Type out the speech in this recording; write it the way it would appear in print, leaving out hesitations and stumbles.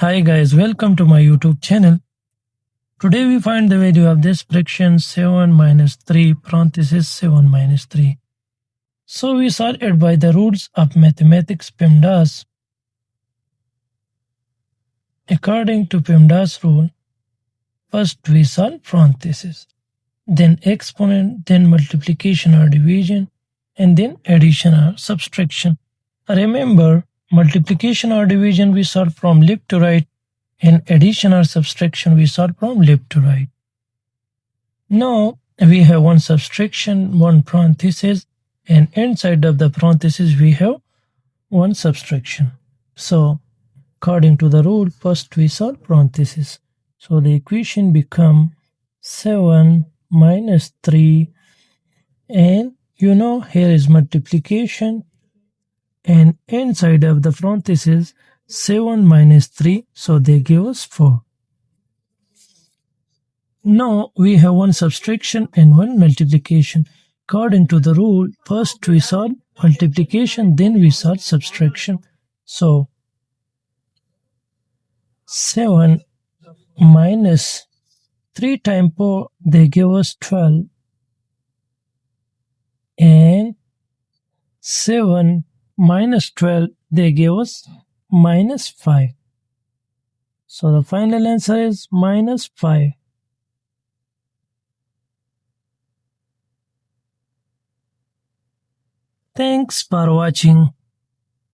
Hi guys, welcome to my YouTube channel. Today we find the value of this fraction 7 minus 3 parenthesis 7 minus 3. So we sorted by the rules of mathematics PEMDAS. According to PEMDAS rule, first we solve parenthesis, then exponent, then multiplication or division, and then addition or subtraction. Remember, multiplication or division we solve from left to right, and addition or subtraction we solve from left to right. Now we have one subtraction, one parenthesis, and inside of the parenthesis we have one subtraction. So according to the rule, first we solve parenthesis. So the equation become 7 minus 3, and here is multiplication, and inside of the parenthesis 7 minus 3, so they give us 4. Now we have one subtraction and one multiplication. According to the rule, first we solve multiplication, then we solve subtraction. So 7 minus 3 times 4, they give us 12, and 7 minus 12, they give us minus 5. So the final answer is minus 5. Thanks for watching.